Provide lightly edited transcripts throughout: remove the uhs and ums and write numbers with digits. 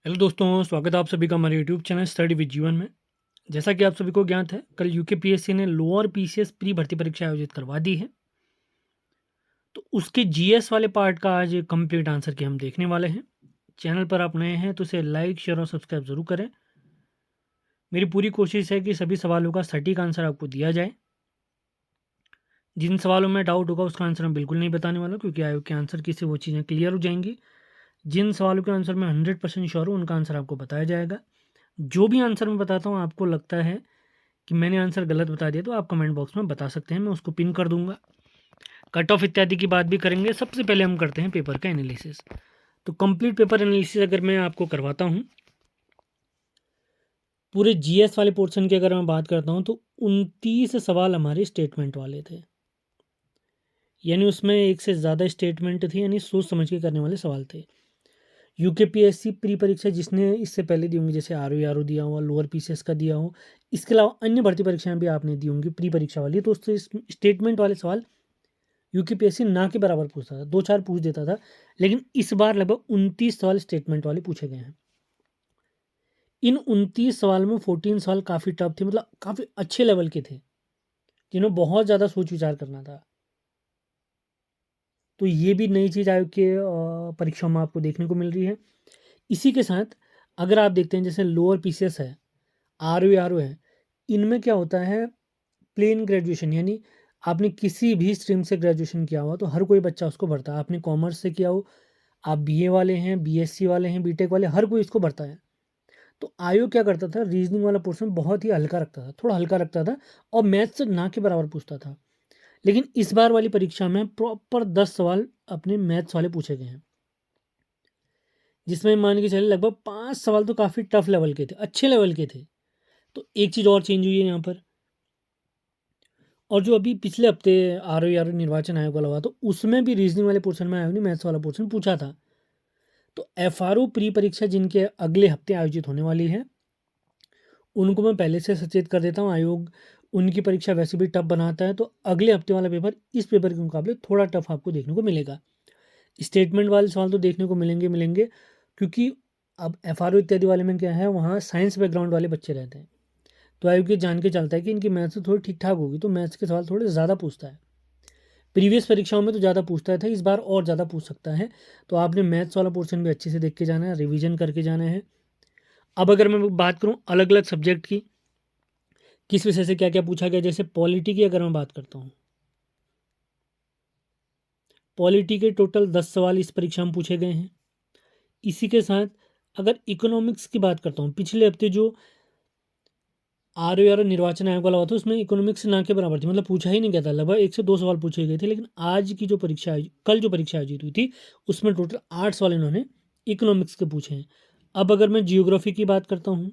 Hello दोस्तों, स्वागत है आप सभी का हमारे यूट्यूब चैनल स्टडी विद जीवन में। जैसा कि आप सभी को ज्ञात है, कल यूकेपीएससी ने लोअर पीसीएस प्री भर्ती परीक्षा आयोजित करवा दी है। तो उसके जीएस वाले पार्ट का आज कंप्लीट आंसर की हम देखने वाले हैं। चैनल पर आप नए हैं तो इसे लाइक, शेयर और सब्सक्राइब जरूर करें। मेरी पूरी कोशिश है कि सभी सवालों का सटीक आंसर आपको दिया जाए। जिन सवालों में डाउट होगा उसका आंसर मैं बिल्कुल नहीं बताने वाला, क्योंकि आयोग के आंसर की से वो चीज़ें क्लियर हो जाएंगी। जिन सवालों के आंसर मैं 100% श्योर हूँ उनका आंसर आपको बताया जाएगा। जो भी आंसर मैं बताता हूँ आपको लगता है कि मैंने आंसर गलत बता दिया तो आप कमेंट बॉक्स में बता सकते हैं, मैं उसको पिन कर दूंगा। कट ऑफ इत्यादि की बात भी करेंगे। सबसे पहले हम करते हैं पेपर का एनालिसिस। तो कंप्लीट पेपर एनालिसिस अगर मैं आपको करवाता हूँ, पूरे जीएस वाले पोर्शन की अगर मैं बात करता हूँ तो 29 सवाल हमारे स्टेटमेंट वाले थे। यानी उसमें एक से ज़्यादा स्टेटमेंट थी, यानी सोच समझ के करने वाले सवाल थे। यूकेपीएससी प्री परीक्षा जिसने इससे पहले दी होंगी, जैसे आरओ दिया हुआ, लोअर पीसीएस का दिया हो, इसके अलावा अन्य भर्ती परीक्षाएं भी आपने दी होंगी प्री परीक्षा वाली, तो उससे स्टेटमेंट वाले सवाल यूकेपीएससी ना के बराबर पूछता था, दो चार पूछ देता था। लेकिन इस बार लगभग 29 सवाल स्टेटमेंट वाले पूछे गए हैं। इन 29 सवाल में 14 सवाल काफ़ी टफ थे, मतलब काफ़ी अच्छे लेवल के थे, जिन्हें बहुत ज़्यादा सोच विचार करना था। तो ये भी नई चीज़ आयोग के परीक्षाओं में आपको देखने को मिल रही है। इसी के साथ अगर आप देखते हैं, जैसे लोअर पीसीएस है, आरओ है, इनमें क्या होता है, प्लेन ग्रेजुएशन, यानी आपने किसी भी स्ट्रीम से ग्रेजुएशन किया हुआ तो हर कोई बच्चा उसको भरता है। आपने कॉमर्स से किया हो, आप बीए वाले हैं, बीएससी वाले हैं, बीटेक वाले, हर कोई इसको भरता है। तो आयोग क्या करता था, रीजनिंग वाला पोर्शन बहुत ही हल्का रखता था, थोड़ा हल्का रखता था, और मैथ्स ना के बराबर पूछता था। लेकिन इस बार वाली परीक्षा में प्रॉपर 10 सवाल अपने मैथ्स वाले पूछे गए हैं, जिसमें मान के चले लगभग 5 सवाल तो काफ़ी टफ लेवल के थे, अच्छे लेवल के थे। तो एक चीज़ और चेंज हुई है यहाँ पर, और जो अभी पिछले हफ्ते आर निर्वाचन आयोग वाला हुआ, तो उसमें भी रीजनिंग वाले पोर्शन में आयोग ने मैथ्स वाला पोर्शन पूछा था। तो एफआरओ प्री परीक्षा जिनके अगले हफ्ते आयोजित होने वाली है, उनको मैं पहले से सचेत कर देता हूँ। आयोग उनकी परीक्षा वैसे भी टफ बनाता है, तो अगले हफ्ते वाला पेपर इस पेपर के मुकाबले थोड़ा टफ आपको देखने को मिलेगा। स्टेटमेंट वाले सवाल तो देखने को मिलेंगे, क्योंकि अब एफआरओ इत्यादि वाले में क्या है, वहाँ साइंस बैकग्राउंड वाले बच्चे रहते हैं। तो आयोग ये जान के चलता है कि इनकी मैथ्स तो थोड़ी ठीक ठाक होगी, तो मैथ्स के सवाल थोड़े ज़्यादा पूछता है। प्रीवियस परीक्षाओं में तो ज़्यादा पूछता था, इस बार और ज़्यादा पूछ सकता है। तो आपने मैथ्स वाला पोर्शन भी अच्छे से देख के जाना है, रिवीजन करके जाना है। अब अगर मैं बात करूँ अलग अलग सब्जेक्ट की, किस विषय से क्या क्या पूछा गया, जैसे पॉलिटी की अगर मैं बात करता हूँ, पॉलिटी के टोटल 10 सवाल इस परीक्षा में पूछे गए हैं। इसी के साथ अगर इकोनॉमिक्स की बात करता हूँ, पिछले हफ्ते जो आर निर्वाचन आयोग वाला हुआ था, उसमें इकोनॉमिक्स ना के बराबर थी, मतलब पूछा ही नहीं गया था, लगभग 1 से 2 सवाल पूछे गए थे। लेकिन आज की जो परीक्षा, कल जो परीक्षा आयोजित हुई थी, उसमें टोटल 8 सवाल इन्होंने इकोनॉमिक्स के पूछे हैं। अब अगर मैं जियोग्राफी की बात करता हूँ,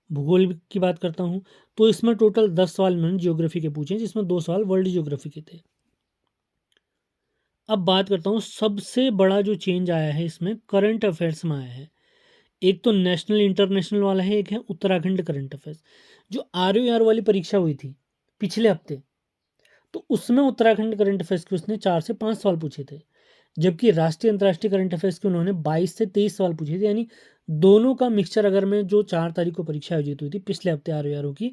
भूगोल की बात करता हूँ, तो इसमें टोटल 10 सवाल इन्होंने जियोग्राफी के पूछे हैं, जिसमें 2 सवाल वर्ल्ड जियोग्राफी के थे। अब बात करता हूँ सबसे बड़ा जो चेंज आया है इसमें, करंट अफेयर्स में आया है। एक तो नेशनल इंटरनेशनल वाला है, एक है उत्तराखंड करंट अफेयर्स। जो आर वाली परीक्षा हुई थी पिछले हफ्ते, तो उसमें उत्तराखंड करंट अफेयर्स के उसने 4 से 5 सवाल पूछे थे, जबकि राष्ट्रीय अंतर्राष्ट्रीय करंट अफेयर्स के उन्होंने 22 से 23 सवाल पूछे थे। यानी दोनों का मिक्सचर, अगर मैं जो 4 तारीख को परीक्षा आयोजित हुई थी पिछले हफ्ते आर की,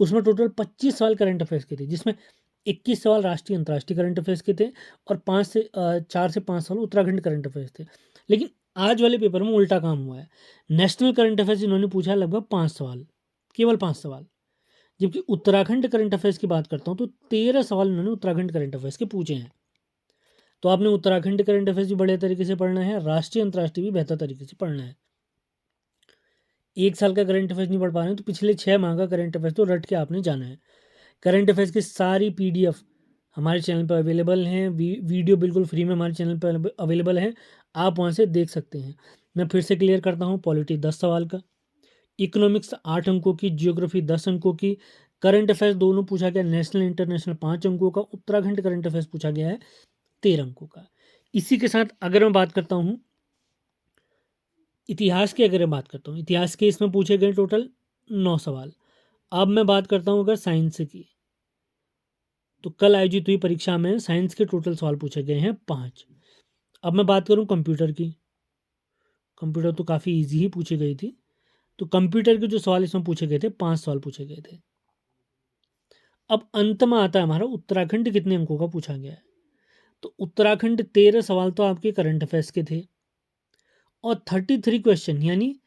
उसमें टोटल 25 सवाल करंट अफेयर्स के थे, जिसमें 21 सवाल राष्ट्रीय अंतर्राष्ट्रीय करंट अफेयर्स के थे, और 4 से 5 सवाल उत्तराखंड करंट अफेयर्स थे। लेकिन आज वाले पेपर में उल्टा काम हुआ है। नेशनल करंट अफेयर्स इन्होंने पूछा लगभग 5 सवाल, केवल 5 सवाल। जबकि उत्तराखंड करंट अफेयर्स की बात करता हूँ तो 13 सवाल इन्होंने उत्तराखंड करंट अफेयर्स के पूछे हैं। तो आपने उत्तराखंड करंट अफेयर्स भी बढ़िया तरीके से पढ़ना है, राष्ट्रीय अंतर्राष्ट्रीय भी बेहतर तरीके से पढ़ना है। एक साल का करंट अफेयर्स नहीं पढ़ पा रहे हैं तो पिछले 6 माह का करंट अफेयर्स तो रट के आपने जाना है। करंट अफेयर्स की सारी पीडीएफ हमारे चैनल पर अवेलेबल हैं, वीडियो बिल्कुल फ्री में हमारे चैनल पर अवेलेबल है, आप वहाँ से देख सकते हैं। मैं फिर से क्लियर करता हूँ, पॉलिटी 10 सवाल का, इकोनॉमिक्स 8 अंकों की, जियोग्राफी 10 अंकों की, करंट अफेयर्स दोनों पूछा गया, नेशनल इंटरनेशनल 5 अंकों का, उत्तराखंड करंट अफेयर्स पूछा गया है 13 अंकों का। इसी के साथ अगर मैं बात करता हूँ इतिहास की, अगर मैं बात करता हूँ इतिहास के, इसमें पूछे गए टोटल 9 सवाल। अब मैं बात करता हूँ अगर साइंस की, तो कल आयोजित हुई परीक्षा में साइंस के टोटल सवाल पूछे गए हैं 5। अब मैं बात करूँ कंप्यूटर की, कंप्यूटर तो काफ़ी ईजी ही पूछी गई थी। तो कंप्यूटर के जो सवाल इसमें पूछे गए थे 5 सवाल पूछे गए थे। अब अंत में आता है हमारा उत्तराखंड कितने अंकों का पूछा गया है। तो उत्तराखंड 13 सवाल तो आपके करंट अफेयर्स के थे और 33 क्वेश्चन यानी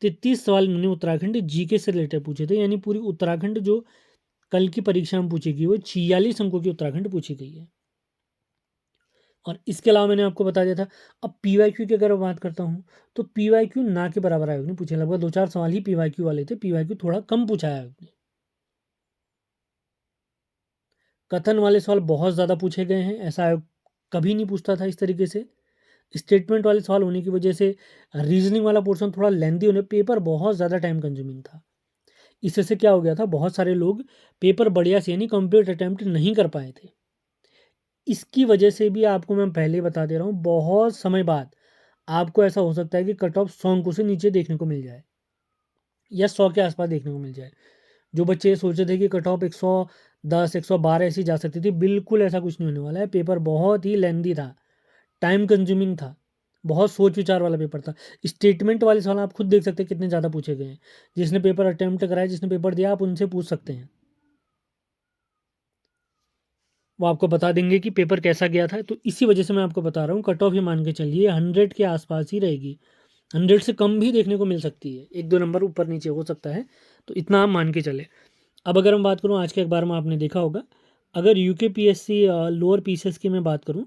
33 सवाल इन्होंने उत्तराखंड जीके से रिलेटेड पूछे थे। यानी पूरी उत्तराखंड जो कल की परीक्षा में पूछी गई वो 46 अंकों की उत्तराखंड पूछी गई है। और इसके अलावा मैंने आपको बता दिया था। अब पीवाईक्यू की अगर बात करता हूँ तो पीवाईक्यू ना के बराबर आयोग ने पूछे, लगभग 2-4 सवाल ही पीवाईक्यू वाले थे, पीवाईक्यू थोड़ा कम पूछा है आयोग ने। कथन वाले सवाल बहुत ज़्यादा पूछे गए हैं, ऐसा आयोग कभी नहीं पूछता था इस तरीके से। स्टेटमेंट वाले सवाल होने की वजह से रीजनिंग वाला पोर्शन थोड़ा लेंदी होने, पेपर बहुत ज़्यादा टाइम कंज्यूमिंग था। इससे क्या हो गया था, बहुत सारे लोग पेपर बढ़िया से यानी कंप्लीट अटेम्प्ट नहीं कर पाए थे। इसकी वजह से भी आपको मैं पहले बता दे रहा हूँ, बहुत समय बाद आपको ऐसा हो सकता है कि कट ऑफ 100 अंकों से नीचे देखने को मिल जाए या 100 के आसपास देखने को मिल जाए। जो बच्चे सोचे थे कि कट ऑफ 110 112 ऐसी जा सकती थी, बिल्कुल ऐसा कुछ नहीं होने वाला है। पेपर बहुत ही लेंदी था, टाइम कंज्यूमिंग था, बहुत सोच विचार वाला पेपर था। स्टेटमेंट वाले सवाल आप खुद देख सकते हैं कितने ज़्यादा पूछे गए हैं। जिसने पेपर अटेम्प्ट कराया, जिसने पेपर दिया, आप उनसे पूछ सकते हैं, वो आपको बता देंगे कि पेपर कैसा गया था। तो इसी वजह से मैं आपको बता रहा हूँ, कट ऑफ ही मान के चलिए 100 के आसपास ही रहेगी, 100 से कम भी देखने को मिल सकती है, 1-2 नंबर ऊपर नीचे हो सकता है। तो इतना हम मान के चले। अब अगर हम बात करूँ आज के अखबार में, आपने देखा होगा, अगर यूकेपीएससी लोअर पीसीएस की मैं बात करूँ,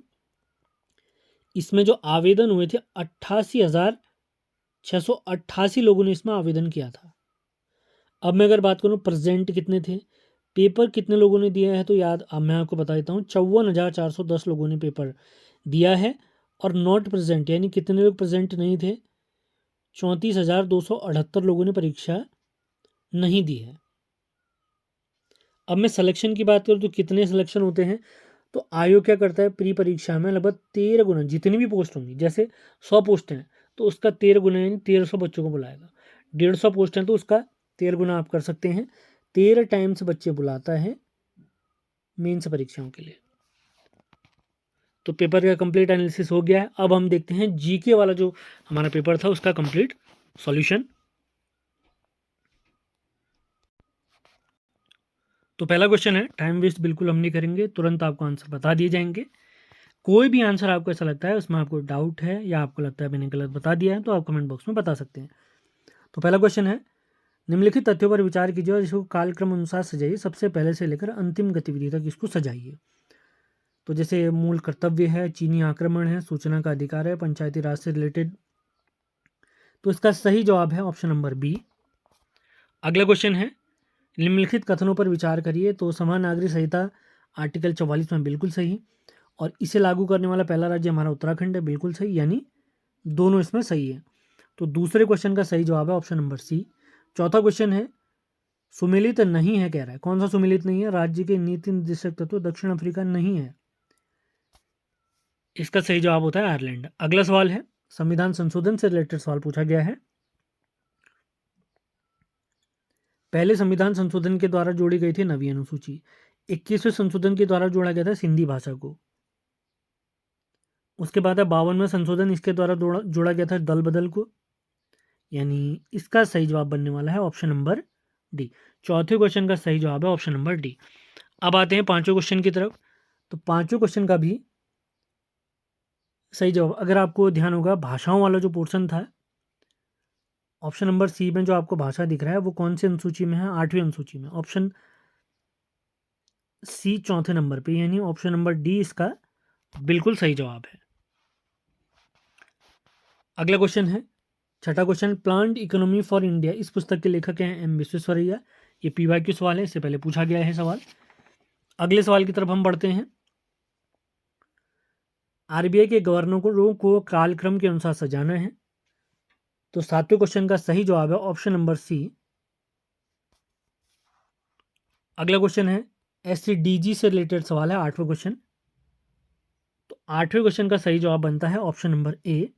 इसमें जो आवेदन हुए थे 88,688 लोगों ने इसमें आवेदन किया था। अब मैं अगर बात करूँ प्रेजेंट कितने थे, पेपर कितने लोगों ने दिया है, तो याद अब मैं आपको बता देता हूँ, 54,410 लोगों ने पेपर दिया है। और नॉट प्रेजेंट यानी कितने लोग प्रेजेंट नहीं थे, 34,278 लोगों ने परीक्षा नहीं दी है। अब मैं सिलेक्शन की बात करूँ तो कितने सिलेक्शन होते हैं, तो आयोग क्या करता है, प्री परीक्षा में लगभग 13 गुना, जितनी भी पोस्ट होंगी, जैसे 100 पोस्ट हैं तो उसका 13 गुना यानी 1300 बच्चों को बुलाएगा। 150 पोस्ट हैं तो उसका 13 गुना आप कर सकते हैं। 13 टाइम्स बच्चे बुलाता है मेंस परीक्षाओं के लिए। तो पेपर का कंप्लीट एनालिसिस हो गया है। अब हम देखते हैं जीके वाला जो हमारा पेपर था उसका कंप्लीट सॉल्यूशन। तो पहला क्वेश्चन है, टाइम वेस्ट बिल्कुल हम नहीं करेंगे, तुरंत आपको आंसर बता दिए जाएंगे। कोई भी आंसर आपको ऐसा लगता है उसमें आपको डाउट है या आपको लगता है मैंने गलत बता दिया है, तो आप कमेंट बॉक्स में बता सकते हैं। तो पहला क्वेश्चन है, निम्नलिखित तथ्यों पर विचार कीजिए और इसको कालक्रम अनुसार सजाइए, सबसे पहले से लेकर अंतिम गतिविधि तक इसको सजाइए। तो जैसे मूल कर्तव्य है, चीनी आक्रमण है, सूचना का अधिकार है, पंचायती राज से रिलेटेड, तो इसका सही जवाब है ऑप्शन नंबर बी। अगला क्वेश्चन है, निम्नलिखित कथनों पर विचार करिए, तो समान नागरिक संहिता आर्टिकल 44 में बिल्कुल सही, और इसे लागू करने वाला पहला राज्य हमारा उत्तराखंड है, बिल्कुल सही, यानी दोनों इसमें सही है। तो दूसरे क्वेश्चन का सही जवाब है ऑप्शन नंबर सी। चौथा क्वेश्चन है, सुमेलित नहीं है कह रहा है, कौन सा सुमेलित नहीं है, राज्य के नीति निर्देशक तत्व दक्षिण अफ्रीका नहीं है, इसका सही जवाब होता है आयरलैंड। अगला सवाल है, संविधान संशोधन से रिलेटेड सवाल पूछा गया है। पहले संविधान संशोधन के द्वारा जोड़ी गई थी नवी अनुसूची, 21वें संशोधन के द्वारा जोड़ा गया था सिंधी भाषा को। उसके बाद है 52वां संशोधन, इसके द्वारा जोड़ा गया था दल बदल को, यानी इसका सही जवाब बनने वाला है ऑप्शन नंबर डी। चौथे क्वेश्चन का सही जवाब है ऑप्शन नंबर डी। अब आते हैं पांचवें क्वेश्चन की तरफ। तो पांचवें क्वेश्चन का भी सही जवाब, अगर आपको ध्यान होगा, भाषाओं वाला जो पोर्शन था, ऑप्शन नंबर सी में जो आपको भाषा दिख रहा है वो कौन सी अनुसूची में है, 8वीं अनुसूची में, ऑप्शन सी चौथे नंबर पे, यानी ऑप्शन नंबर डी इसका बिल्कुल सही जवाब है। अगला क्वेश्चन है, छठा question, plant economy for India, इस पुस्तक के लेखक हैं एम विश्वेश्वरैया। ये पीवाईक्यू सवाल है, इससे पहले पूछा गया है सवाल। अगले सवाल की तरफ हम बढ़ते हैं, आरबीआई के गवर्नरों को कालक्रम के अनुसार सजाना है, तो सातवें क्वेश्चन का सही जवाब है ऑप्शन नंबर सी। अगला क्वेश्चन है, एससीडीजी से रिलेटेड सवाल है, आठवां क्वेश्चन, तो आठवें क्वेश्चन का सही जवाब बनता है ऑप्शन नंबर ए।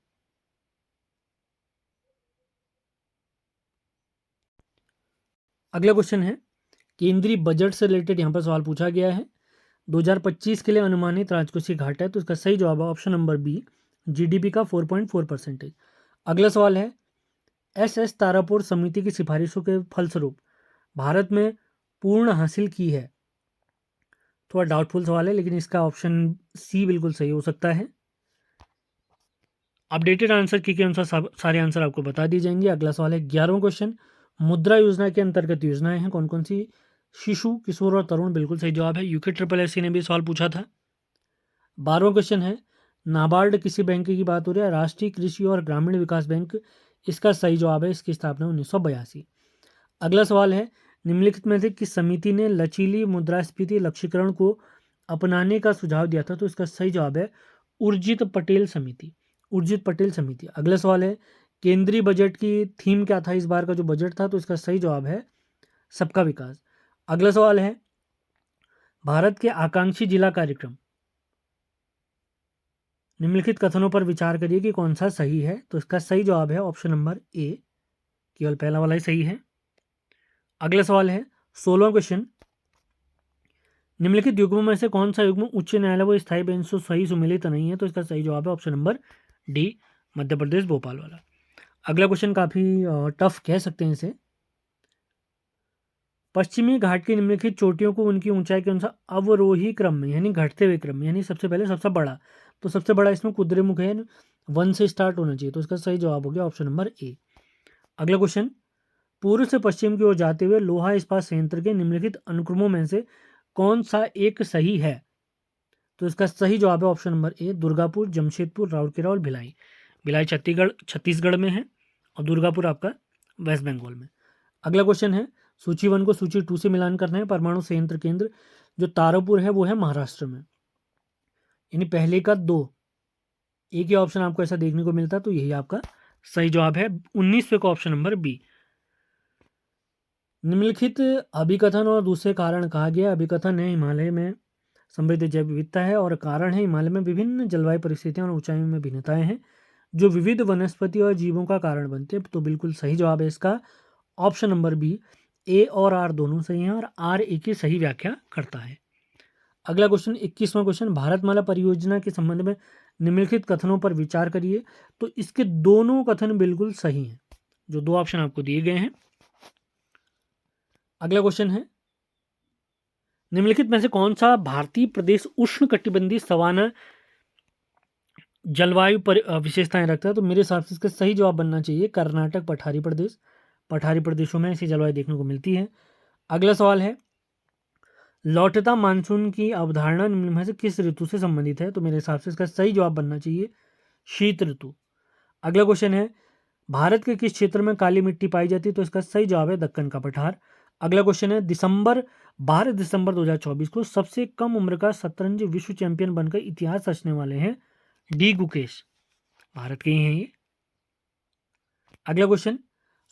अगला क्वेश्चन है, केंद्रीय बजट से रिलेटेड यहाँ पर सवाल पूछा गया है, 2025 के लिए अनुमानित राजकोषीय घाटा है, तो इसका सही जवाब है ऑप्शन नंबर बी, जीडीपी का 4.4%। अगला सवाल है, एस तारापुर समिति की सिफारिशों के फलस्वरूप भारत में पूर्ण हासिल की है। थोड़ा डाउटफुल सवाल है, लेकिन इसका ऑप्शन सी बिल्कुल सही हो सकता है। अपडेटेड आंसर की के अनुसार सारे आंसर आपको बता दिए जाएंगे। अगला सवाल है 11वां क्वेश्चन, मुद्रा योजना के अंतर्गत योजनाएं हैं कौन कौन सी? शिशु, किशोर और तरुण, बिल्कुल सही जवाब है। यूके ट्रिपल एस ने भी सवाल पूछा था। 12वां क्वेश्चन है, नाबार्ड किसी बैंक की बात हो रही है? राष्ट्रीय कृषि और ग्रामीण विकास बैंक, इसका सही जवाब है, इसकी स्थापना 1982। अगला सवाल है, निम्नलिखित में से किस समिति ने लचीली मुद्रास्फीति लक्ष्यीकरण को अपनाने का सुझाव दिया था? तो इसका सही जवाब है उर्जित पटेल समिति। उर्जित पटेल समिति। अगला सवाल है, केंद्रीय बजट की थीम क्या था इस बार का जो बजट था? तो इसका सही जवाब है सबका विकास। अगला सवाल है, भारत के आकांक्षी जिला कार्यक्रम, निम्नलिखित कथनों पर विचार करिए कि कौन सा सही है? तो इसका सही जवाब है ऑप्शन नंबर ए, केवल पहला वाला ही सही है। अगला सवाल है 16वां क्वेश्चन, निम्नलिखित युग्मों में से कौन सा युग्म उच्च न्यायालय व स्थायी बेंच से सही सुमेलित नहीं है? तो इसका सही जवाब है option number D, Madhya Pradesh Bhopal वाला। अगला क्वेश्चन काफी टफ कह सकते हैं इसे। पश्चिमी घाट की निम्नलिखित चोटियों को उनकी ऊंचाई के अनुसार अवरोही क्रम में, यानी घटते हुए क्रम में, यानी सबसे पहले सबसे बड़ा, तो सबसे बड़ा इसमें कुद्रेमुख है, 1 से स्टार्ट होना चाहिए, तो इसका सही जवाब हो गया ऑप्शन नंबर ए। अगला क्वेश्चन, पूर्व से पश्चिम की ओर जाते हुए लोहा इस्पात संयंत्र के निम्नलिखित अनुक्रमों में से कौन सा एक सही है? तो इसका सही जवाब है option number A, Durgapur, Jamshedpur, Rourkela और भिलाई। भिलाई छत्तीसगढ़ में है और दुर्गापुर आपका वेस्ट बंगाल में। अगला क्वेश्चन है, सूची 1 को सूची 2 से मिलान करना है। परमाणु संयंत्र केंद्र जो तारापुर है वो है महाराष्ट्र में, यानी पहले का 2, एक ही ऑप्शन आपको ऐसा देखने को मिलता, तो यही आपका सही जवाब है 19वें का ऑप्शन नंबर बी। निम्नलिखित अभिकथन और दूसरे कारण कहा गया। अभिकथन है, हिमालय में समृद्ध जैव विविधता है, और कारण है, हिमालय में विभिन्न जलवायु परिस्थितियां और ऊंचाइयों में भिन्नताएं हैं जो विविध वनस्पति और जीवों का कारण बनते हैं। तो बिल्कुल सही जवाब है इसका ऑप्शन नंबर बी, ए और आर दोनों सही हैं, और आर ए की सही व्याख्या करता है। अगला क्वेश्चन 21वां क्वेश्चन, भारतमाला परियोजना के संबंध में निम्नलिखित कथनों पर विचार करिए। तो इसके दोनों कथन बिल्कुल सही हैं, जो 2 ऑप्शन आपको दिए गए हैं। अगला क्वेश्चन है, निम्नलिखित में से कौन सा भारतीय प्रदेश उष्ण कटिबंधीय सवाना जलवायु पर विशेषताएं रखता है? तो मेरे हिसाब से इसका सही जवाब बनना चाहिए कर्नाटक पठारी प्रदेश। पठारी प्रदेशों में ऐसी जलवायु देखने को मिलती है। अगला सवाल है, लौटता मानसून की अवधारणा निम्न में से किस ऋतु से संबंधित है? तो मेरे हिसाब से इसका सही जवाब बनना चाहिए शीत ऋतु। अगला क्वेश्चन है, भारत के किस क्षेत्र में काली मिट्टी पाई जाती है? तो इसका सही जवाब है दक्कन का पठार। अगला क्वेश्चन है, 12 दिसंबर 2024 को सबसे कम उम्र का शतरंज विश्व चैंपियन बनकर इतिहास रचने वाले हैं डी गुकेश, भारत के ही हैं ये। अगला क्वेश्चन,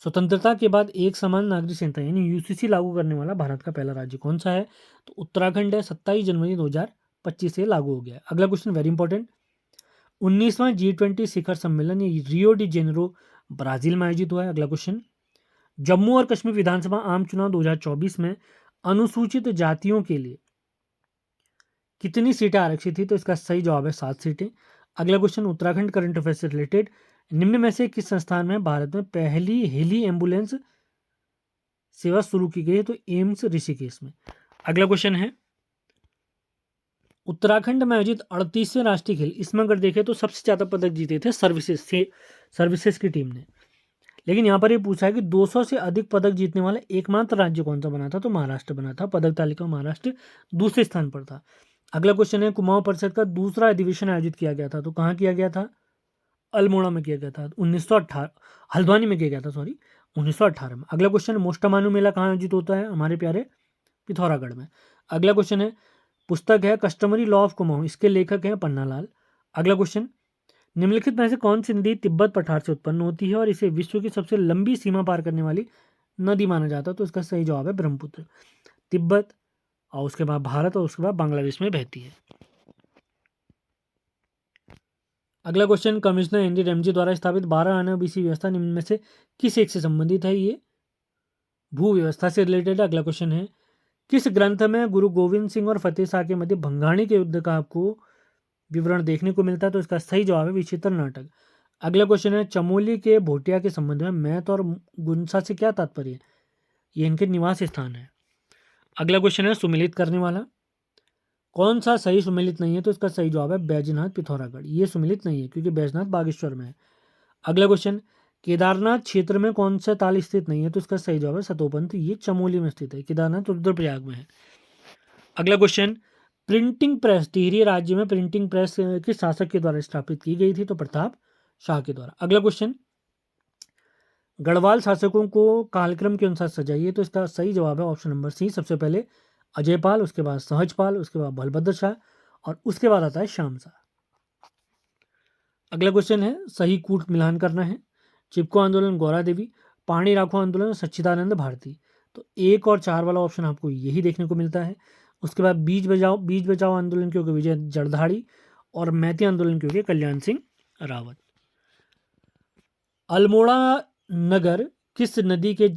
स्वतंत्रता के बाद एक समान नागरिक संहिता यानी यूसीसी लागू करने वाला भारत का पहला राज्य कौन सा है? तो उत्तराखंड है, 27 जनवरी 2025 से लागू हो गया है। अगला क्वेश्चन वेरी इंपॉर्टेंट, 19वां G20 शिखर सम्मेलन ये रियो डी जेनेरो ब्राजील में आयोजित हुआ है। अगला क्वेश्चन, जम्मू और कश्मीर विधानसभा आम चुनाव 2024 में अनुसूचित जातियों के लिए कितनी सीटें आरक्षित थी? तो इसका सही जवाब है 7 सीटें। अगला क्वेश्चन, उत्तराखंड करंट अफेयर से रिलेटेड, निम्न में से किस संस्थान में भारत में पहली हेली एम्बुलेंस सेवा शुरू की गई है? तो एम्स ऋषिकेश में। अगला क्वेश्चन है, उत्तराखंड में आयोजित 38वें राष्ट्रीय खेल, इसमें अगर देखें तो सबसे ज्यादा पदक जीते थे सर्विसेज की टीम ने, लेकिन यहाँ पर ये पूछा है कि 200 से अधिक पदक जीतने वाला एकमात्र राज्य कौन सा बना था? तो महाराष्ट्र बना था। पदक तालिका महाराष्ट्र दूसरे स्थान पर था। अगला क्वेश्चन है, कुमाऊं परिषद का दूसरा अधिवेशन आयोजित किया गया था, तो कहाँ किया गया था? अल्मोड़ा में किया गया था 1918, हल्द्वानी में किया गया था, सॉरी 1918 में। अगला क्वेश्चन, मोस्टामानू मेला कहाँ आयोजित होता है? हमारे प्यारे पिथौरागढ़ में। अगला क्वेश्चन है, पुस्तक है कस्टमरी लॉ ऑफ कुमाऊं, इसके लेखक हैं पन्नालाल। अगला क्वेश्चन, निम्नलिखित में से कौन सी नदी तिब्बत पठार से उत्पन्न होती है और इसे विश्व की सबसे लंबी सीमा पार करने वाली नदी माना जाता है? तो इसका सही जवाब है ब्रह्मपुत्र। तिब्बत और उसके बाद भारत और उसके बाद बांग्लादेश में बहती है। अगला क्वेश्चन, कमिश्नर एनडी रेमजी द्वारा स्थापित 12 आना बीसी व्यवस्था निम्न में से किस एक से संबंधित है? ये भू व्यवस्था से रिलेटेड। अगला क्वेश्चन है, किस ग्रंथ में गुरु गोविंद सिंह और फतेह शाह के मध्य भंगाणी के युद्ध का आपको विवरण देखने को मिलता है? तो इसका सही जवाब है विचित्र नाटक। अगला क्वेश्चन है, चमोली के भोटिया के संबंध में मैत और गुंसा से क्या तात्पर्य है? ये इनके निवास स्थान है। अगला क्वेश्चन है, सुमिलित करने वाला कौन सा सही सुमिलित नहीं है? तो इसका सही जवाब है बैजनाथ पिथौरागढ़। ये सुमिलित नहीं है क्योंकि बैजनाथ बागेश्वर में है। अगला क्वेश्चन, केदारनाथ क्षेत्र में कौन सा ताल स्थित नहीं है? तो इसका सही जवाब है सतोपंथ। ये चमोली में स्थित है। केदारनाथ रुद्रप्रयाग में है। अगला क्वेश्चन, प्रिंटिंग प्रेस टिहरी राज्य में प्रिंटिंग प्रेस किस शासक के द्वारा स्थापित की गई थी? तो प्रताप शाह के द्वारा। अगला क्वेश्चन, गढ़वाल शासकों को कालक्रम के अनुसार सजाइए। तो इसका सही जवाब है ऑप्शन नंबर सी, सबसे पहले अजयपाल, उसके बाद सहजपाल, उसके बाद बलभद्र शाह और उसके बाद आता है श्याम शाह। अगला क्वेश्चन है, सही कूट मिलान करना है। चिपको आंदोलन गौरा देवी, पाणी राखो आंदोलन सच्चिदानंद भारती। तो 1 और 4 वाला ऑप्शन आपको यही देखने को मिलता है। उसके बाद बीज बचाओ आंदोलन के विजय जरधारी और मैती आंदोलन के कल्याण सिंह रावत। अल्मोड़ा नगर किस नदी के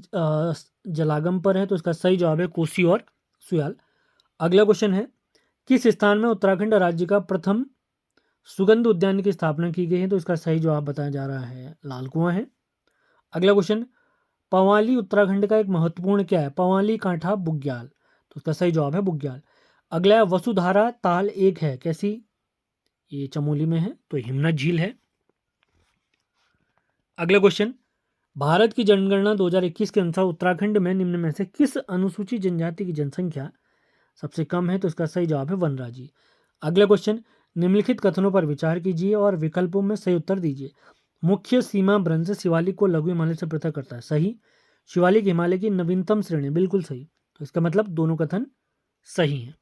जलागम पर है? तो इसका सही जवाब है कोसी और सुयाल। अगला क्वेश्चन है, किस स्थान में उत्तराखंड राज्य का प्रथम सुगंध उद्यान की स्थापना की गई है? तो इसका सही जवाब बताया जा रहा है लाल कुआं है। अगला क्वेश्चन, पवाली उत्तराखंड का एक महत्वपूर्ण क्या है? पवाली कांठा बुग्याल। तो इसका सही जवाब है बुग्याल। अगला, वसुधारा ताल एक है कैसी? ये चमोली में है, तो हिमना झील है। अगला क्वेश्चन, भारत की जनगणना 2021 के अनुसार उत्तराखंड में निम्न में से किस अनुसूचित जनजाति की जनसंख्या सबसे कम है? तो इसका सही जवाब है वनराजी। अगला क्वेश्चन, निम्नलिखित कथनों पर विचार कीजिए और विकल्पों में सही उत्तर दीजिए। मुख्य सीमा भ्रंश शिवालिक को लघु हिमालय से पृथक करता है। सही। शिवालिक हिमालय की नवीनतम श्रेणी, बिल्कुल सही। तो इसका मतलब दोनों कथन सही हैं।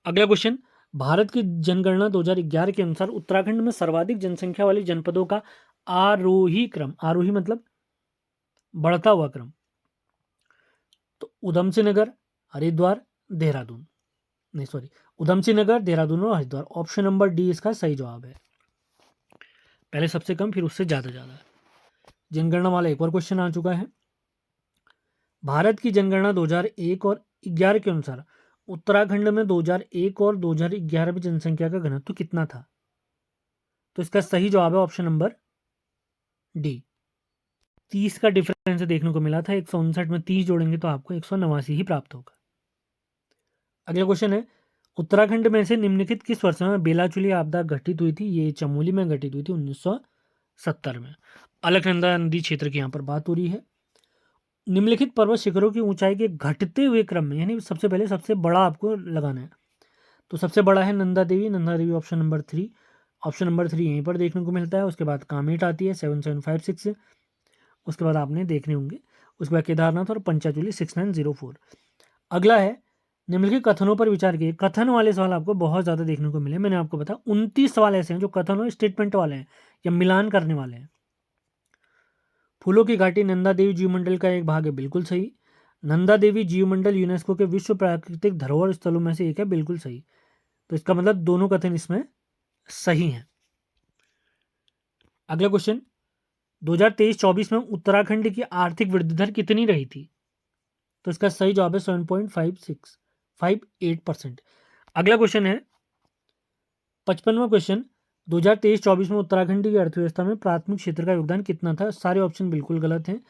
अगला क्वेश्चन, भारत की जनगणना 2011 के अनुसार उत्तराखंड में सर्वाधिक जनसंख्या वाली जनपदों का आरोही क्रम, आरोही मतलब बढ़ता हुआ क्रम, तो उधम सिंह नगर, हरिद्वार, देहरादून, नहीं सॉरी, उधम सिंह नगर, देहरादून और हरिद्वार। ऑप्शन नंबर डी इसका सही जवाब है। पहले सबसे कम फिर उससे ज़्यादा। जनगणना वाला एक और क्वेश्चन आ चुका है। भारत की जनगणना 2001 और 11 के अनुसार उत्तराखंड में 2001 और 2011 में जनसंख्या का घनत्व कितना था? तो इसका सही जवाब है ऑप्शन नंबर डी, 30 का डिफरेंस देखने को मिला था। 159 में 30 जोड़ेंगे तो आपको 189 ही प्राप्त होगा। अगला क्वेश्चन है, उत्तराखंड में से निम्नलिखित किस वर्ष में बेलाचुली आपदा घटित हुई थी? ये चमोली में घटित हुई थी 1970 में। अलकनंदा नदी क्षेत्र की यहाँ पर बात हो रही है। निम्नलिखित पर्वत शिखरों की ऊंचाई के घटते हुए क्रम में, यानी सबसे पहले सबसे बड़ा आपको लगाना है। तो सबसे बड़ा है Nanda Devi option number 3। Option number 3 यहीं पर देखने को मिलता है। उसके बाद कामेट आती है 7756, उसके बाद आपने देखने होंगे। उसके बाद केदारनाथ और पंचाचूली 6904। अगला है, निम्नलिखित कथनों पर विचार किए। कथन वाले सवाल आपको बहुत ज़्यादा देखने को मिले। मैंने आपको बताया 29 सवाल ऐसे हैं जो कथन और स्टेटमेंट वाले हैं या मिलान करने वाले हैं। फूलों की घाटी नंदा देवी जीवमंडल का एक भाग है, बिल्कुल सही। नंदा देवी जीवमंडल यूनेस्को के विश्व प्राकृतिक धरोहर स्थलों में से एक है, बिल्कुल सही। तो इसका मतलब दोनों कथन इसमें सही हैं। अगला क्वेश्चन, 2023-24 में उत्तराखंड की आर्थिक वृद्धि दर कितनी रही थी? तो इसका सही जवाब है 7.58%। अगला क्वेश्चन है 55वां क्वेश्चन, 2023-24 में उत्तराखंड की अर्थव्यवस्था में प्राथमिक क्षेत्र का योगदान कितना था? सारे ऑप्शन बिल्कुल गलत हैं।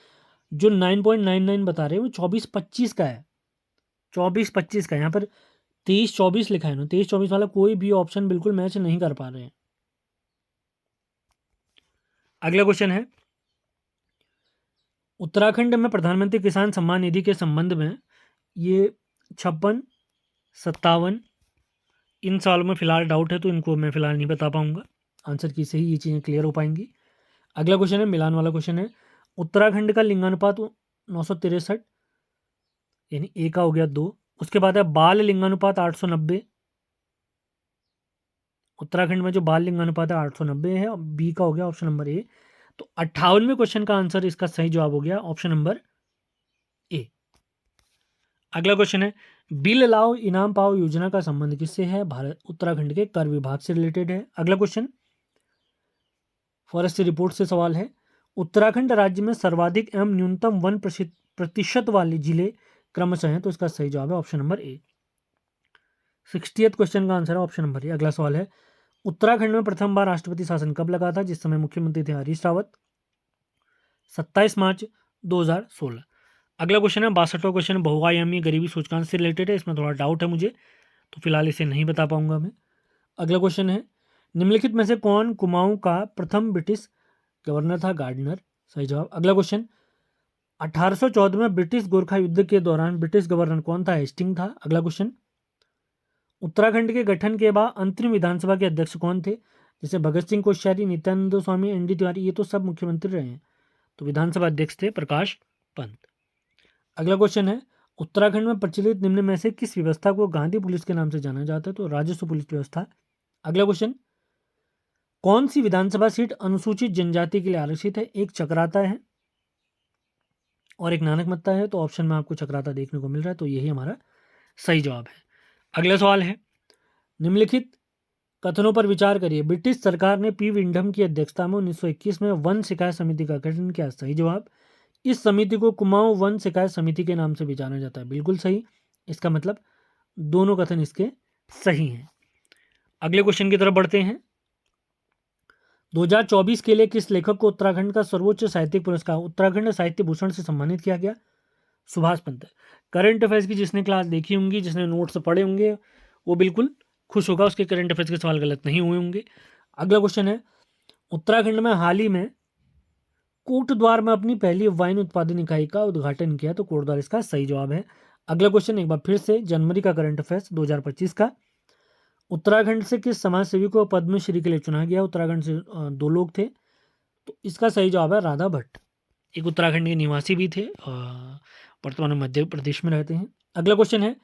जो 9.99 बता रहे हैं वो 24-25 का है। 24-25 का, यहाँ पर 23-24 लिखा है ना, 23-24 वाला कोई भी ऑप्शन बिल्कुल मैच नहीं कर पा रहे हैं। अगला क्वेश्चन है, उत्तराखंड में प्रधानमंत्री किसान सम्मान निधि के संबंध में ये 56, 57 इन सालों में फिलहाल डाउट है, तो इनको मैं फिलहाल नहीं बता पाऊंगा। आंसर की से ही ये चीज़ें क्लियर हो पाएंगी। अगला क्वेश्चन है मिलान वाला क्वेश्चन है, उत्तराखंड का लिंगानुपात 963, यानी ए का हो गया 2। उसके बाद है बाल लिंगानुपात 890। उत्तराखंड में जो बाल लिंगानुपात है 890 है, और बी का हो गया ऑप्शन नंबर ए। तो 58वें क्वेश्चन का आंसर इसका सही जवाब हो गया ऑप्शन नंबर ए। अगला क्वेश्चन है, बिल लाओ इनाम पाओ योजना का संबंध किससे है? भारत उत्तराखंड के कर विभाग से रिलेटेड है। अगला क्वेश्चन फॉरेस्ट रिपोर्ट से सवाल है, उत्तराखंड राज्य में सर्वाधिक एवं न्यूनतम 1% वाले जिले क्रमशः हैं? तो इसका सही जवाब है option number A. 60th question का आंसर है ऑप्शन नंबर ए। अगला सवाल है, उत्तराखंड में प्रथम बार राष्ट्रपति शासन कब लगा था, जिस समय मुख्यमंत्री थे हरीश रावत? 27 मार्च 2016। अगला क्वेश्चन है 62वां क्वेश्चन, बहुआयामी गरीबी सूचकांक से रिलेटेड है, इसमें थोड़ा डाउट है मुझे, तो फिलहाल इसे नहीं बता पाऊंगा मैं। अगला क्वेश्चन है, निम्नलिखित में से कौन कुमाऊं का प्रथम ब्रिटिश गवर्नर था? गार्डनर, सही जवाब। अगला क्वेश्चन, 1814 में ब्रिटिश गोरखा युद्ध के दौरान ब्रिटिश गवर्नर कौन था? हेस्टिंग था। अगला क्वेश्चन, उत्तराखंड के गठन के बाद अंतरिम विधानसभा के अध्यक्ष कौन थे? जैसे भगत सिंह कोश्यारी, नित्यानंद स्वामी, एन डी तिवारी, ये तो सब मुख्यमंत्री रहे हैं, तो विधानसभा अध्यक्ष थे प्रकाश पंत। अगला क्वेश्चन है, उत्तराखंड में प्रचलित निम्न में से किस व्यवस्था को गांधी पुलिस के नाम से जाना जाता है? तो राजस्व पुलिस व्यवस्था। अगला क्वेश्चन, कौन सी विधानसभा सीट अनुसूचित जनजाति के लिए आरक्षित है? एक चक्राता है और एक नानकमत्ता है, तो ऑप्शन में आपको चक्राता देखने को मिल रहा है, तो यही हमारा सही जवाब है। अगला सवाल है, निम्नलिखित कथनों पर विचार करिए। ब्रिटिश सरकार ने पी विंडम की अध्यक्षता में 1921 में वन शिकायत समिति का गठन किया, सही जवाब। इस समिति को कुमाऊं वन शिकायत समिति के नाम से भी जाना जाता है, बिल्कुल सही। इसका मतलब दोनों कथन इसके सही हैं। अगले क्वेश्चन की तरफ बढ़ते हैं। 2024 के लिए किस लेखक को उत्तराखंड का सर्वोच्च साहित्यिक पुरस्कार उत्तराखंड साहित्य भूषण से सम्मानित किया गया? सुभाष पंत। करंट अफेयर्स की जिसने क्लास देखी होंगी, जिसने नोट्स पढ़े होंगे, वो बिल्कुल खुश होगा, उसके करंट अफेयर्स के सवाल गलत नहीं हुए होंगे। अगला क्वेश्चन है, उत्तराखंड में हाल ही में कोटद्वार में अपनी पहली वाइन उत्पादन इकाई का उद्घाटन किया, तो कोटद्वार इसका सही जवाब है। अगला क्वेश्चन एक बार फिर से जनवरी का करंट अफेयर्स 2025 का, उत्तराखंड से किस समाजसेवी को पद्मश्री के लिए चुना गया? उत्तराखंड से 2 लोग थे, तो इसका सही जवाब है राधा भट्ट। एक उत्तराखंड के निवासी भी थे, वर्तमान में मध्य प्रदेश में रहते हैं। अगला क्वेश्चन है,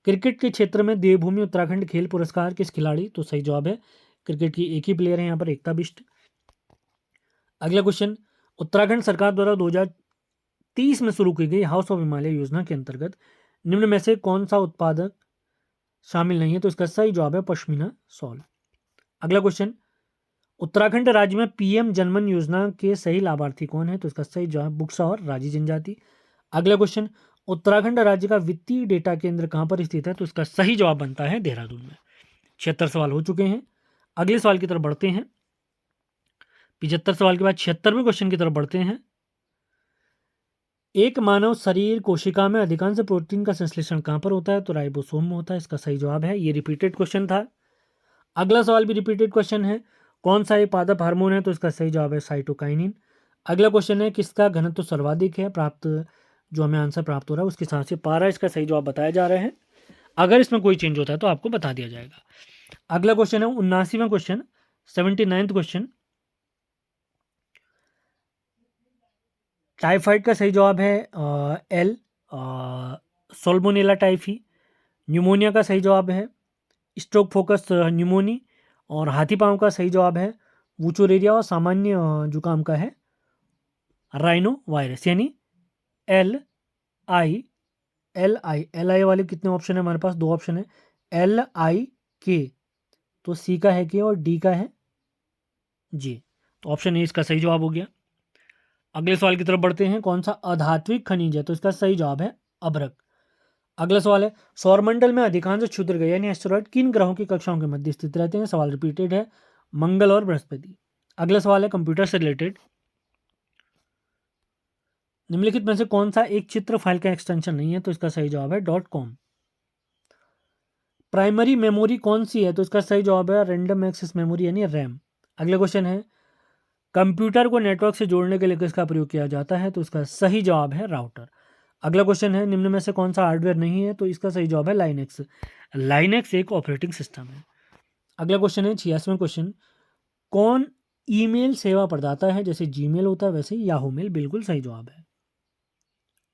क्रिकेट के क्षेत्र में देवभूमि उत्तराखंड खेल पुरस्कार किस खिलाड़ी? तो सही जवाब है क्रिकेट की एक ही प्लेयर है यहाँ पर, एकता बिष्ट। अगला क्वेश्चन, उत्तराखंड सरकार द्वारा 2030 में शुरू की गई हाउस ऑफ हिमालय योजना के अंतर्गत निम्न में से कौन सा उत्पादक शामिल नहीं है? तो इसका सही जवाब है पश्मीना शॉल। अगला क्वेश्चन, उत्तराखंड राज्य में पीएम जनमन योजना के सही लाभार्थी कौन है? तो इसका सही जवाब बुक्सा और राजी जनजाति। अगला क्वेश्चन, उत्तराखंड राज्य का वित्तीय डेटा केंद्र कहां पर स्थित है? तो इसका सही जवाब बनता है देहरादून में। 76 सवाल हो चुके हैं। अगले सवाल की तरफ बढ़ते हैं। 75 सवाल के बाद 76वें क्वेश्चन की तरफ बढ़ते हैं। एक मानव शरीर कोशिका में अधिकांश प्रोटीन का संश्लेषण कहां पर होता है? तो राइबोसोम में होता है, इसका सही जवाब है। ये रिपीटेड क्वेश्चन था। अगला सवाल भी रिपीटेड क्वेश्चन है, कौन सा एक पादप हार्मोन है? तो इसका सही जवाब है साइटोकाइनिन। अगला क्वेश्चन है, किसका घनत्व सर्वाधिक है? प्राप्त जो हमें आंसर प्राप्त हो रहा है उसके हिसाब से पारा इसका सही जवाब बताया जा रहा है। अगर इसमें कोई चेंज होता है तो आपको बता दिया जाएगा। अगला क्वेश्चन है 79वां क्वेश्चन, 79th क्वेश्चन, टाइफाइड का सही जवाब है एल, सोल्मोनेला टाइफी। न्यूमोनिया का सही जवाब है स्ट्रोक फोकस न्यूमोनी, और हाथी पांव का सही जवाब है वुचुरेरिया, और सामान्य जुकाम का है राइनो वायरस, यानी एल आई वाले कितने ऑप्शन है हमारे पास? 2 ऑप्शन है, LIK, तो सी का है के और डी का है जी, तो ऑप्शन ए इसका सही जवाब हो गया। अगले सवाल की तरफ बढ़ते हैं, कौन सा अधात्विक खनिज है? तो इसका सही जवाब है अभ्रक। अगला सवाल है, सौरमंडल में अधिकांश क्षुद्रग्रह यानी एस्टेरॉइड किन ग्रहों की कक्षाओं के मध्य स्थित रहते हैं? सवाल रिपीटेड है, मंगल और बृहस्पति। अगला सवाल है कंप्यूटर से रिलेटेड, निम्नलिखित में से कौन सा एक चित्र फाइल का एक्सटेंशन नहीं है? तो इसका सही जवाब है .com। प्राइमरी मेमोरी कौन सी है? तो इसका सही जवाब है रैंडम एक्सेस मेमोरी यानी रैम। अगला क्वेश्चन है, कंप्यूटर को नेटवर्क से जोड़ने के लिए किसका प्रयोग किया जाता है? तो इसका सही जवाब है राउटर। अगला क्वेश्चन है, निम्न में से कौन सा हार्डवेयर नहीं है? तो इसका सही जवाब है लाइनेक्स। लाइनेक्स एक ऑपरेटिंग सिस्टम है। अगला क्वेश्चन है 86वां क्वेश्चन, कौन ईमेल सेवा प्रदाता है? जैसे जीमेल होता है वैसे ही याहू मेल, बिल्कुल सही जवाब है।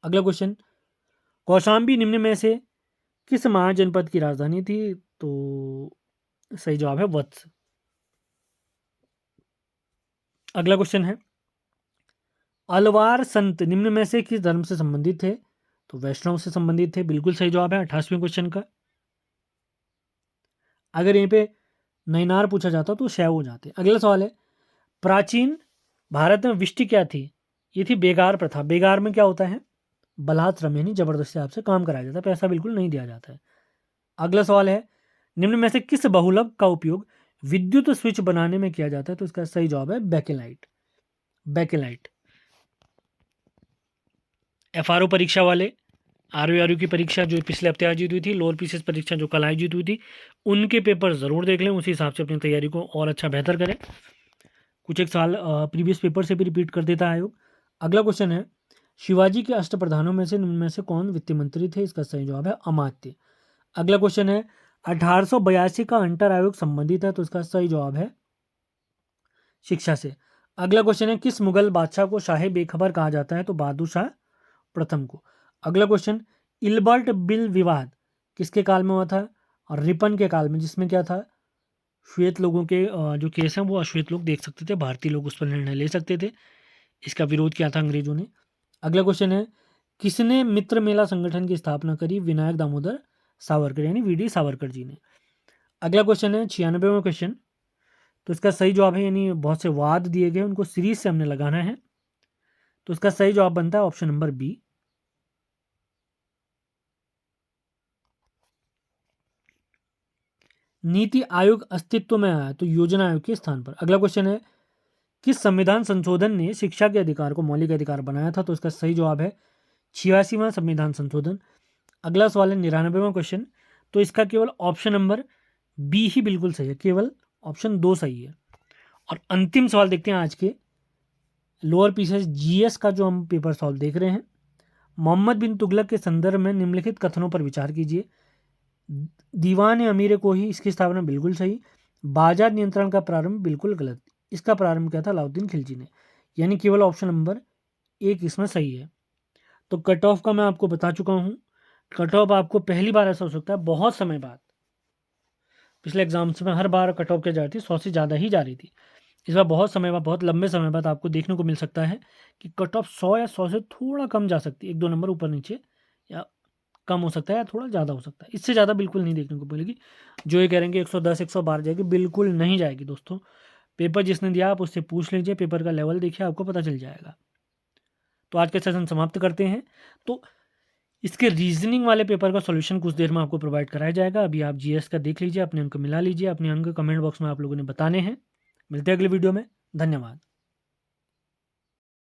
अगला क्वेश्चन, कौशाम्बी निम्न में से किस महाजनपद की राजधानी थी? तो सही जवाब है वत्स। अगला क्वेश्चन है, अलवार संत निम्न में से किस धर्म से संबंधित थे? तो वैष्णव से संबंधित थे, बिल्कुल सही जवाब है 28वें क्वेश्चन का। अगर यहीं पे नैनार पूछा जाता तो शैव हो जाते। अगला सवाल है, प्राचीन भारत में विष्टि क्या थी? ये थी बेगार प्रथा। बेगार में क्या होता है? बलात्श्रम, यानी जबरदस्ती आपसे काम कराया जाता है, पैसा बिल्कुल नहीं दिया जाता है। अगला सवाल है, निम्न में से किस बहुलक का उपयोग विद्युत स्विच बनाने में किया जाता है, तो इसका सही जवाब है बैकेलाइट। बैकेलाइट। एफआरओ परीक्षा वाले, आरओ की परीक्षा जो पिछले हफ्ते आयोजित हुई थी, लोअर पीसीएस परीक्षा जो कल आयोजित हुई थी, उनके पेपर ज़रूर देख लें, उसी हिसाब से अपनी तैयारी को और अच्छा बेहतर करें। कुछ एक साल प्रीवियस पेपर से भी रिपीट कर देता है आयोग। अगला क्वेश्चन है, शिवाजी के अष्टप्रधानों में से निम्न में से कौन वित्त मंत्री थे? इसका सही जवाब है अमात्य। अगला क्वेश्चन है, 1882 का अंतर आयोग संबंधित है, तो इसका सही जवाब है शिक्षा से। अगला क्वेश्चन है, किस मुगल बादशाह को शाहे बेखबर कहा जाता है? तो बहादुर शाह प्रथम को। अगला क्वेश्चन, इल्बर्ट बिल विवाद किसके काल में हुआ था? और रिपन के काल में, जिसमें क्या था, श्वेत लोगों के जो केस हैं वो अश्वेत लोग देख सकते थे, भारतीय लोग उस पर निर्णय ले सकते थे। इसका विरोध किया था अंग्रेजों ने। अगला क्वेश्चन है, किसने मित्र मेला संगठन की स्थापना करी? विनायक दामोदर सावरकर यानी वीडी सावरकर जी ने। अगला क्वेश्चन है 96वां क्वेश्चन, तो इसका सही जवाब है, यानी बहुत से वाद दिए गए उनको सीरीज से हमने लगाना है, तो इसका सही जवाब बनता है option number B. NITI Aayog अस्तित्व में आया तो योजना आयोग के स्थान पर। अगला क्वेश्चन है, किस संविधान संशोधन ने शिक्षा के अधिकार को मौलिक अधिकार बनाया था? तो इसका सही जवाब है 86वां संविधान संशोधन। अगला सवाल है 99वां क्वेश्चन, तो इसका केवल ऑप्शन नंबर बी ही बिल्कुल सही है, केवल ऑप्शन 2 सही है। और अंतिम सवाल देखते हैं आज के लोअर पीसीएस जीएस का जो हम पेपर सॉल्व देख रहे हैं। मोहम्मद बिन तुगलक के संदर्भ में निम्नलिखित कथनों पर विचार कीजिए। दीवान अमीर को ही, इसकी स्थापना बिल्कुल सही। बाजार नियंत्रण का प्रारंभ बिल्कुल गलत। इसका प्रारंभ किया था अलाउद्दीन खिलजी ने, यानी केवल ऑप्शन नंबर 1 इसमें सही है। तो कट ऑफ का मैं आपको बता चुका हूँ। कट ऑफ आपको पहली बार ऐसा हो सकता है बहुत समय बाद, पिछले एग्जाम्स में हर बार कट ऑफ क्या जा रही थी, 100 से ज़्यादा ही जा रही थी। इस बार बहुत समय बाद, बहुत लंबे समय बाद आपको देखने को मिल सकता है कि कट ऑफ 100 या 100 से थोड़ा कम जा सकती है, 1-2 नंबर ऊपर नीचे, या कम हो सकता है या थोड़ा ज़्यादा हो सकता है। इससे ज़्यादा बिल्कुल नहीं देखने को मिलेगी। जो ये कह रहे हैं कि 110 112 जाएगी, बिल्कुल नहीं जाएगी दोस्तों। पेपर जिसने दिया आप उससे पूछ लीजिए, पेपर का लेवल देखिए, आपको पता चल जाएगा। तो आज का सेशन समाप्त करते हैं। तो इसके रीजनिंग वाले पेपर का सॉल्यूशन कुछ देर में आपको प्रोवाइड कराया जाएगा। अभी आप जीएस का देख लीजिए, अपने अंक मिला लीजिए, अपने अंक कमेंट बॉक्स में आप लोगों ने बताने हैं। मिलते हैं अगले वीडियो में। धन्यवाद।